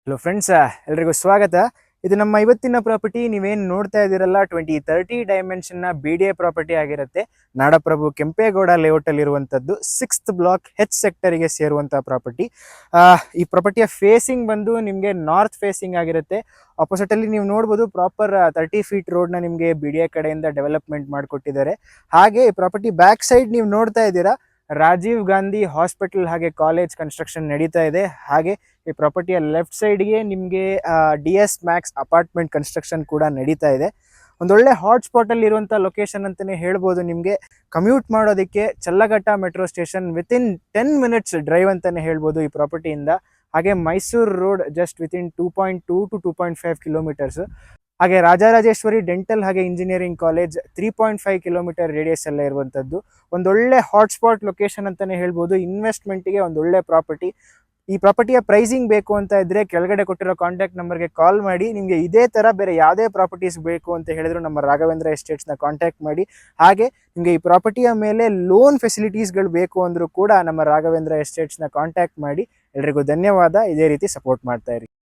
Hello friends, ಎಲ್ರಿಗೂ ಸ್ವಾಗತ. ಇದು ನಮ್ಮ ಇವತ್ತಿನ ಪ್ರಾಪರ್ಟಿ. ನೀವೇನು ನೋಡ್ತಾ ಇದ್ದೀರಲ್ಲ, 2030 ಡೈಮೆನ್ಷನ್ನ BDA ಪ್ರಾಪರ್ಟಿ ಆಗಿರುತ್ತೆ. ನಾಡಪ್ರಭು ಕೆಂಪೇಗೌಡ ಲೇಔಟಲ್ಲಿ ಇರುವಂಥದ್ದು 6th ಬ್ಲಾಕ್ ಸೆಕ್ಟರಿಗೆ ಸೇರುವಂಥ ಪ್ರಾಪರ್ಟಿ. ಈ ಪ್ರಾಪರ್ಟಿಯ ಫೇಸಿಂಗ್ ಬಂದು ನಿಮಗೆ ನಾರ್ತ್ ಫೇಸಿಂಗ್ ಆಗಿರುತ್ತೆ. ಆಪೋಸಿಟಲ್ಲಿ ನೀವು ನೋಡ್ಬೋದು, ಪ್ರಾಪರ್ 30 ಫೀಟ್ ರೋಡ್ನ ನಿಮಗೆ BDA ಕಡೆಯಿಂದ ಡೆವಲಪ್ಮೆಂಟ್ ಮಾಡಿಕೊಟ್ಟಿದ್ದಾರೆ. ಹಾಗೆ ಈ ಪ್ರಾಪರ್ಟಿ ಬ್ಯಾಕ್ ಸೈಡ್ ನೀವು ನೋಡ್ತಾ ಇದ್ದೀರಾ, ರಾಜೀವ್ ಗಾಂಧಿ ಹಾಸ್ಪಿಟಲ್ ಹಾಗೆ ಕಾಲೇಜ್ ಕನ್ಸ್ಟ್ರಕ್ಷನ್ ನಡೀತಾ ಇದೆ. ಹಾಗೆ ಈ ಪ್ರಾಪರ್ಟಿಯ ಲೆಫ್ಟ್ ಸೈಡ್ಗೆ ನಿಮಗೆ DS ಮ್ಯಾಕ್ಸ್ ಅಪಾರ್ಟ್ಮೆಂಟ್ ಕನ್ಸ್ಟ್ರಕ್ಷನ್ ಕೂಡ ನಡೀತಾ ಇದೆ. ಒಂದೊಳ್ಳೆ ಹಾಟ್ಸ್ಪಾಟಲ್ಲಿ ಇರುವಂಥ ಲೊಕೇಶನ್ ಅಂತಲೇ ಹೇಳ್ಬೋದು. ನಿಮಗೆ ಕಮ್ಯೂಟ್ ಮಾಡೋದಕ್ಕೆ Challaghatta metro station within 10 minutes drive ಅಂತಲೇ ಹೇಳ್ಬೋದು ಈ ಪ್ರಾಪರ್ಟಿಯಿಂದ. ಹಾಗೆ Mysuru road just within 2.2 to 2.5 kilometres. ಹಾಗೆ ರಾಜರಾಜೇಶ್ವರಿ ಡೆಂಟಲ್ ಹಾಗೆ ಇಂಜಿನಿಯರಿಂಗ್ ಕಾಲೇಜ್ 3.5 ಕಿಲೋಮೀಟರ್ ರೇಡಿಯಸ್ ಎಲ್ಲ ಇರುವಂಥದ್ದು. ಒಂದೊಳ್ಳೆ ಹಾಟ್ಸ್ಪಾಟ್ ಲೊಕೇಶನ್ ಅಂತಲೇ ಹೇಳ್ಬೋದು. ಇನ್ವೆಸ್ಟ್ಮೆಂಟಿಗೆ ಒಂದೊಳ್ಳೆ ಪ್ರಾಪರ್ಟಿ. ಈ ಪ್ರಾಪರ್ಟಿಯ ಪ್ರೈಸಿಂಗ್ ಬೇಕು ಅಂತ ಇದ್ದರೆ ಕೆಳಗಡೆ ಕೊಟ್ಟಿರೋ ಕಾಂಟ್ಯಾಕ್ಟ್ ನಂಬರ್ಗೆ ಕಾಲ್ ಮಾಡಿ. ನಿಮಗೆ ಇದೇ ಥರ ಬೇರೆ ಯಾವುದೇ ಪ್ರಾಪರ್ಟೀಸ್ ಬೇಕು ಅಂತ ಹೇಳಿದ್ರು ನಮ್ಮ ರಾಘವೇಂದ್ರ ಎಸ್ಟೇಟ್ಸ್ನ ಕಾಂಟ್ಯಾಕ್ಟ್ ಮಾಡಿ. ಹಾಗೆ ನಿಮಗೆ ಈ ಪ್ರಾಪರ್ಟಿಯ ಮೇಲೆ ಲೋನ್ ಫೆಸಿಲಿಟೀಸ್ಗಳು ಬೇಕು ಅಂದರೂ ಕೂಡ ನಮ್ಮ ರಾಘವೇಂದ್ರ ಎಸ್ಟೇಟ್ಸ್ನ ಕಾಂಟ್ಯಾಕ್ಟ್ ಮಾಡಿ. ಎಲ್ರಿಗೂ ಧನ್ಯವಾದ. ಇದೇ ರೀತಿ ಸಪೋರ್ಟ್ ಮಾಡ್ತಾ ಇರಿ.